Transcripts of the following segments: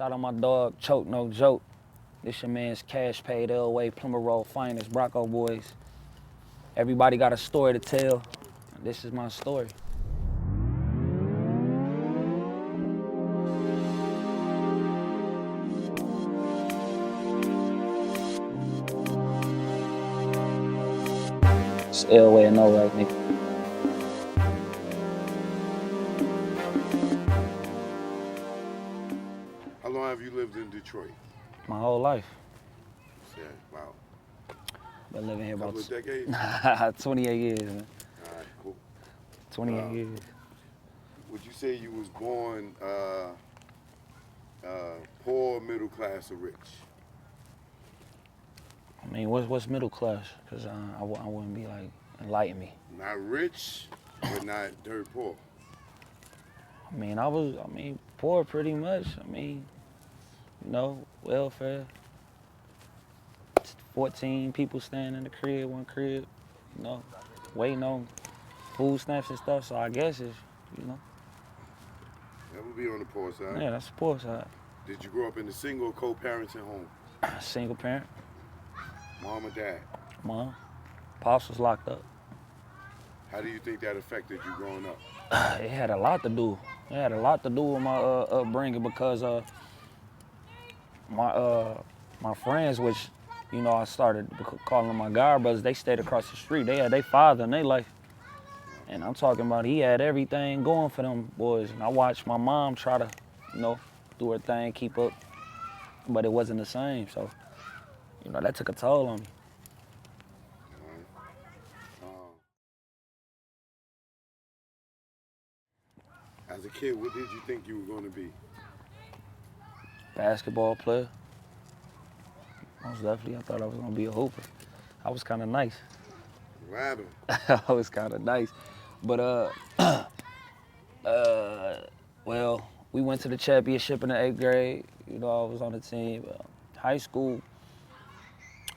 Shout out my dog, Choke No Joke. This your man's Cash Paid Elway, Plymouth Road Finest, Brocco Boys. Everybody got a story to tell. This is my story. It's Elway and no right, nigga. How long have you lived in Detroit? My whole life. Yeah, wow. Been living here about Couple of decades? 28 years, man. All right, cool. 28 years. Would you say you was born poor, middle class, or rich? I mean, what's middle class? Because I wouldn't be like, enlighten me. Not rich, but not dirt poor. I mean, poor pretty much. I mean, you know, welfare. 14 people staying in the crib, one crib, you know, waiting on food stamps and stuff. So I guess it's, you know. That would be on the poor side. Yeah, that's the poor side. Did you grow up in a single or co-parenting home? Single parent. Mom or dad? Mom. Pops was locked up. How do you think that affected you growing up? It had a lot to do. It had a lot to do with my upbringing because my friends, which, you know, I started calling them my god brothers, they stayed across the street. They had their father in their life. And I'm talking about he had everything going for them boys. And I watched my mom try to, you know, do her thing, keep up. But it wasn't the same. So, you know, that took a toll on me. As a kid, what did you think you were going to be? Basketball player. Most definitely, I thought I was gonna be a hooper. I was kind of nice. Rather. I was kind of nice, but well, we went to the championship in the 8th grade. You know, I was on the team. High school,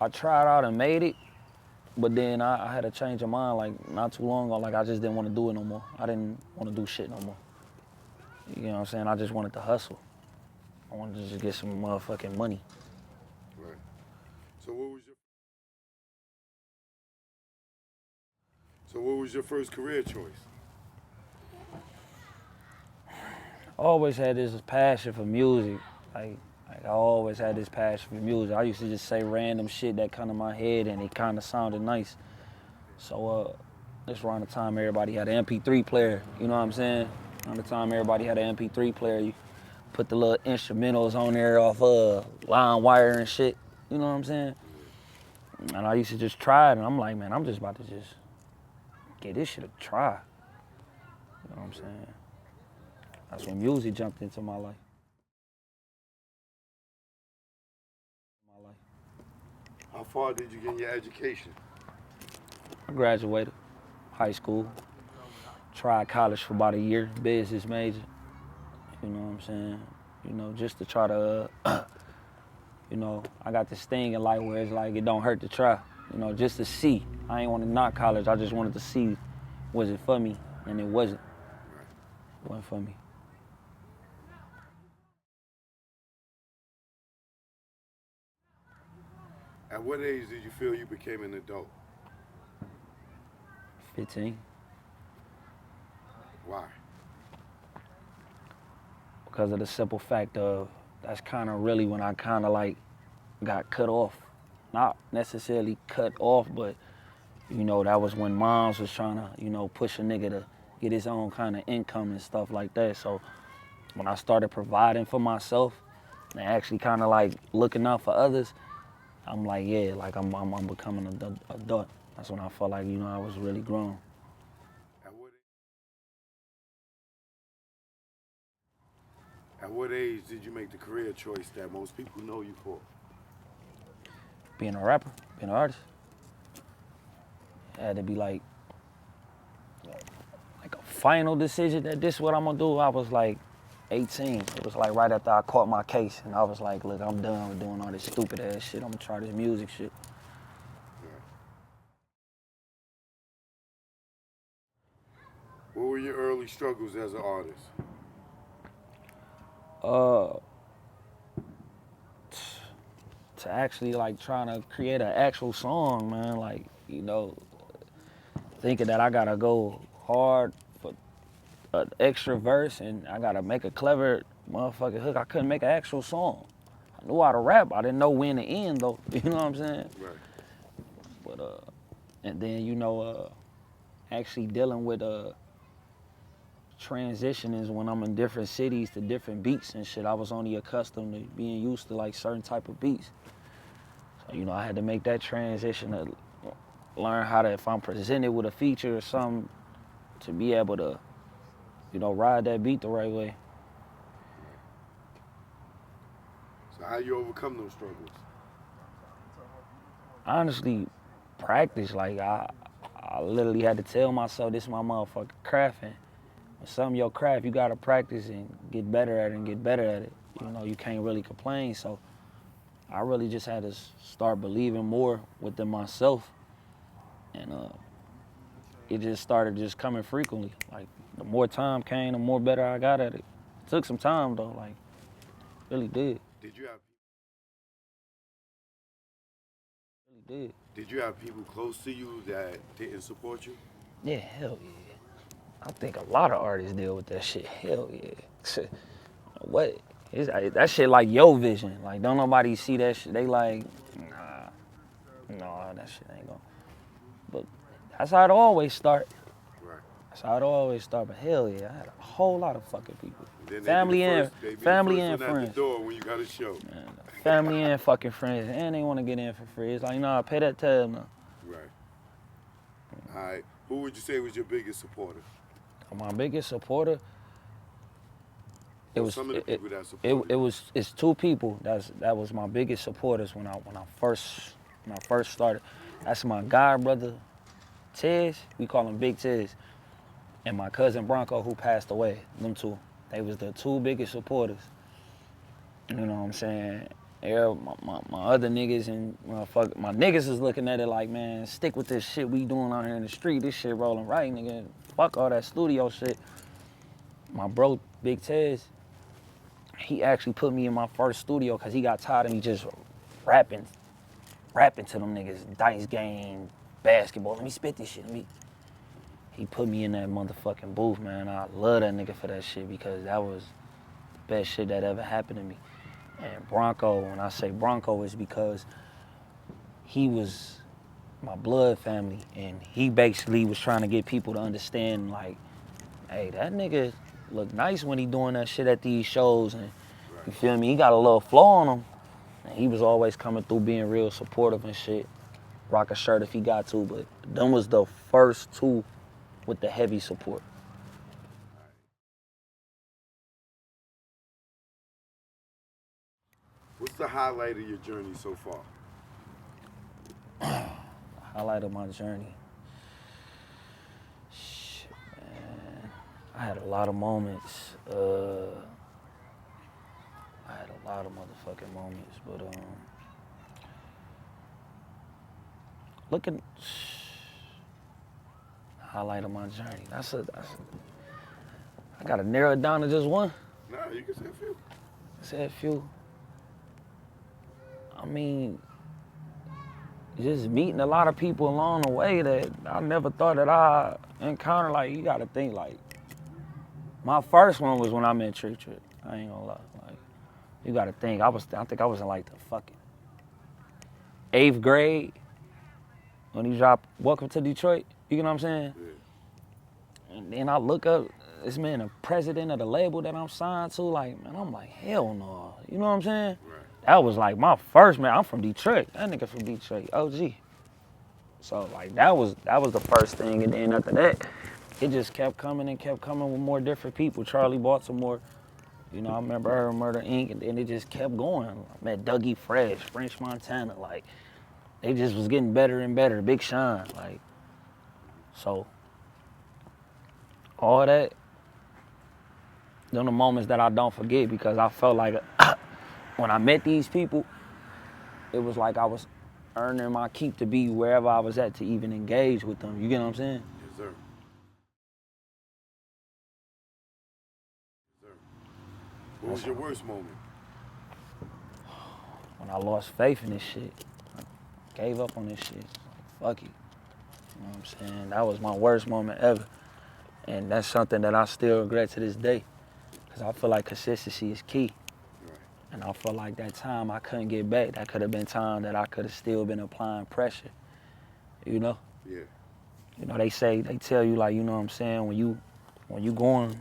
I tried out and made it, but then I had a change of mind. Like not too long ago, like I just didn't want to do it no more. I didn't want to do shit no more. You know what I'm saying? I just wanted to hustle. I wanted to just get some motherfucking money. Right. So what was your first career choice? I always had this passion for music. Like I always had this passion for music. I used to just say random shit that come to my head and it kind of sounded nice. So this around the time everybody had an MP3 player, you know what I'm saying? Around the time everybody had an MP3 player, you put the little instrumentals on there off line wire and shit, you know what I'm saying? And I used to just try it and I'm like, man, I'm just about to just get this shit a try. You know what I'm saying? That's when music jumped into my life. How far did you get in your education? I graduated high school, tried college for about a year, business major. You know what I'm saying? You know, just to try to, you know, I got this thing in life where it's like it don't hurt to try. You know, just to see. I ain't want to knock college. I just wanted to see, was it for me? And it wasn't. It wasn't for me. At what age did you feel you became an adult? 15. Why? Because of the simple fact of that's kind of really when I kind of like got cut off. Not necessarily cut off, but you know, that was when moms was trying to, you know, push a nigga to get his own kind of income and stuff like that. So when I started providing for myself and actually kind of like looking out for others, I'm like, yeah, like I'm becoming an adult. That's when I felt like, you know, I was really grown. At what age did you make the career choice that most people know you for? Being a rapper, being an artist. It had to be like a final decision that this is what I'm gonna do. I was like 18. It was like right after I caught my case and I was like, look, I'm done with doing all this stupid ass shit. I'm gonna try this music shit. What were your early struggles as an artist? to actually like trying to create an actual song, man. Like, thinking that I gotta go hard for an extra verse and I gotta make a clever motherfucking hook. I couldn't make an actual song. I knew how to rap. I didn't know when to end though. You know what I'm saying? Right. But and then actually dealing with transitioning when I'm in different cities to different beats and shit. I was only accustomed to being used to like certain type of beats. So I had to make that transition to learn how to, if I'm presented with a feature or something, to be able to, ride that beat the right way. So how you overcome those struggles? Honestly, practice. Like I literally had to tell myself this is my motherfucking craft, and when something your craft, you gotta practice and get better at it and get better at it. You can't really complain. So I really just had to start believing more within myself, and it just started just coming frequently. Like the more time came, the more better I got at it. It took some time though, like really did. Did you have Really did. Did you have people close to you that didn't support you? Yeah, hell yeah. I think a lot of artists deal with that shit. Hell yeah. What? That shit like your vision. Like don't nobody see that shit. They like, nah, that shit ain't gonna. But that's how it always start. Right. That's how it always start. But hell yeah, I had a whole lot of fucking people. Then Family and family and friends. At the door when you got a show. Man, family and fucking friends, and they want to get in for free. It's like, nah, pay that tab now. Right. All right. Who would you say was your biggest supporter? My biggest supporter. It's two people that was my biggest supporters when I first started. That's my god brother, Tez. We call him Big Tez, and my cousin Bronco who passed away. Them two, they was the two biggest supporters. You know what I'm saying? My other niggas and my niggas is looking at it like, man, stick with this shit we doing out here in the street. This shit rolling right, nigga. Fuck all that studio shit. My bro, Big Tez, he actually put me in my first studio because he got tired of me just rapping to them niggas. Dice game, basketball. Let me spit this shit. He put me in that motherfucking booth, man. I love that nigga for that shit because that was the best shit that ever happened to me. And Bronco, when I say Bronco, is because he was my blood family, and he basically was trying to get people to understand, like, hey, that nigga look nice when he doing that shit at these shows, and you feel me? He got a little flow on him, and he was always coming through being real supportive and shit. Rock a shirt if he got to, but them was the first two with the heavy support. What's the highlight of your journey so far? Highlight of my journey. Shit, man. I had a lot of moments. I had a lot of motherfucking moments, but looking highlight of my journey. I gotta narrow it down to just one. Nah, you can say a few. Say a few. I mean, just meeting a lot of people along the way that I never thought that I encountered. Like, you gotta think, like, my first one was when I met Trick Trick. I ain't gonna lie. Like, you gotta think, I think I was in like the fucking 8th grade when he dropped Welcome to Detroit. You know what I'm saying? Yeah. And then I look up, this man, the president of the label that I'm signed to, like, man, I'm like, hell no. You know what I'm saying? Right. That was like my first, man. I'm from Detroit. That nigga from Detroit, OG. So like that was the first thing, and then after that, it just kept coming with more different people. Charlie Baltimore, I remember her Murder Inc. and then it just kept going. I met Dougie Fresh, French Montana, like they just was getting better and better. Big Sean, like so. All that, them the moments that I don't forget because I felt like when I met these people, it was like I was earning my keep to be wherever I was at to even engage with them. You get what I'm saying? Yes, sir. What was your worst moment? when I lost faith in this shit, I gave up on this shit. Like, fuck it. You know what I'm saying? That was my worst moment ever. And that's something that I still regret to this day. Because I feel like consistency is key. Right. And I feel like that time I couldn't get back. That could have been time that I could have still been applying pressure. You know? Yeah. You know, they tell you, like, you know what I'm saying, when you going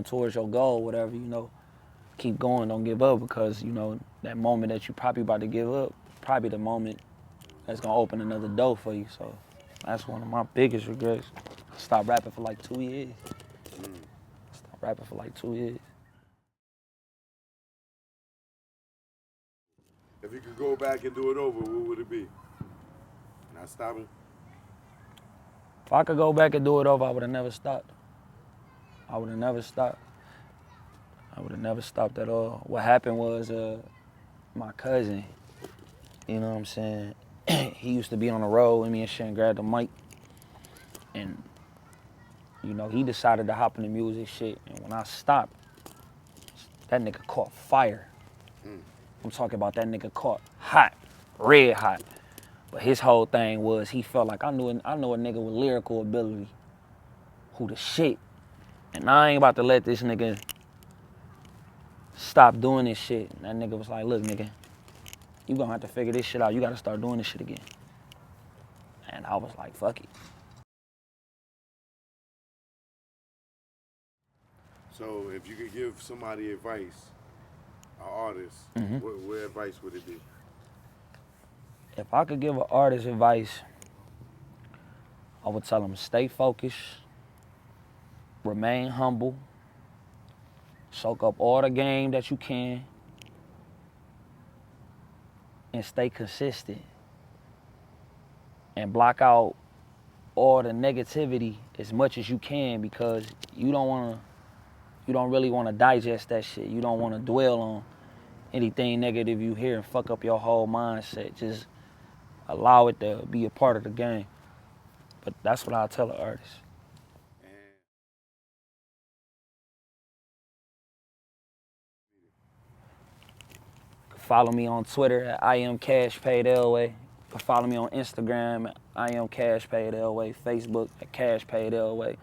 towards your goal, whatever, you know, keep going, don't give up, because, you know, that moment that you probably about to give up, probably the moment that's gonna open another door for you. So that's one of my biggest regrets. I stopped rapping for like 2 years. Stopped rapping for like 2 years. If you could go back and do it over, what would it be? Not stopping? If I could go back and do it over, I would have never stopped. I would have never stopped. I would have never stopped at all. What happened was my cousin, you know what I'm saying, he used to be on the road with me and shit and grabbed the mic. And, you know, he decided to hop in the music shit. And when I stopped, that nigga caught fire. I'm talking about that nigga caught hot, red hot. But his whole thing was he felt like I know a nigga with lyrical ability who the shit. And I ain't about to let this nigga stop doing this shit. And that nigga was like, look, nigga, you gonna have to figure this shit out. You gotta start doing this shit again. And I was like, fuck it. So if you could give somebody advice, an artist, what advice would it be? If I could give an artist advice, I would tell him stay focused, remain humble, soak up all the game that you can, and stay consistent. And block out all the negativity as much as you can, because you don't really want to digest that shit. You don't want to dwell on anything negative you hear and fuck up your whole mindset. Just allow it to be a part of the game. But that's what I tell an artist. Follow me on Twitter at I am Cash Paid Elway. Follow me on Instagram at I am Cash Paid Elway. Facebook at Cash Paid Elway.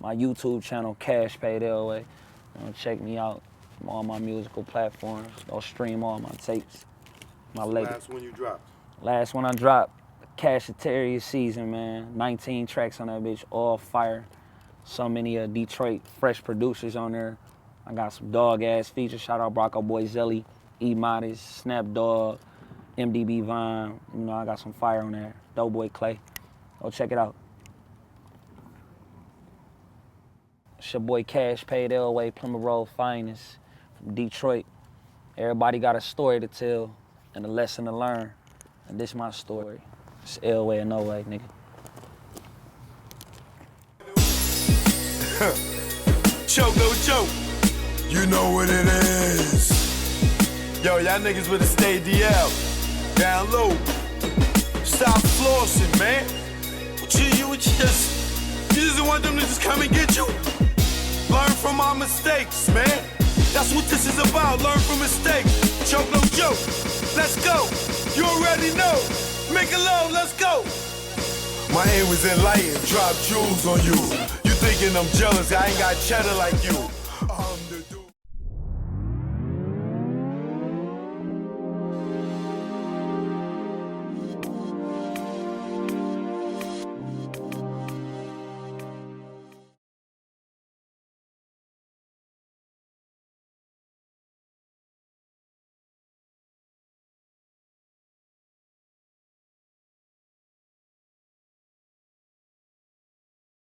My YouTube channel, Cash Paid Elway. Check me out on all my musical platforms. Go stream all my tapes. My last one you dropped? Last one I dropped, Cashieteria's Season, man. 19 tracks on that bitch, all fire. So many Detroit fresh producers on there. I got some dog-ass features. Shout out Brocco Boy Zelly, E Modest, Snap Dog, MDB Vine. You know, I got some fire on there. Doughboy Clay. Go check it out. It's your boy Cash Paid Elway, Plymouth Road Finest from Detroit. Everybody got a story to tell and a lesson to learn. And this is my story. It's Elway or no way, nigga. Choke, no joke. You know what it is. Yo, y'all niggas would have stayed DL. Down low. Stop flossing, man. You just want them to just come and get you. Learn from our mistakes, man. That's what this is about. Learn from mistakes. Choke, no joke. Let's go. You already know. Make it low, let's go. My aim was enlightened. Drop jewels on you. You thinking I'm jealous, I ain't got cheddar like you.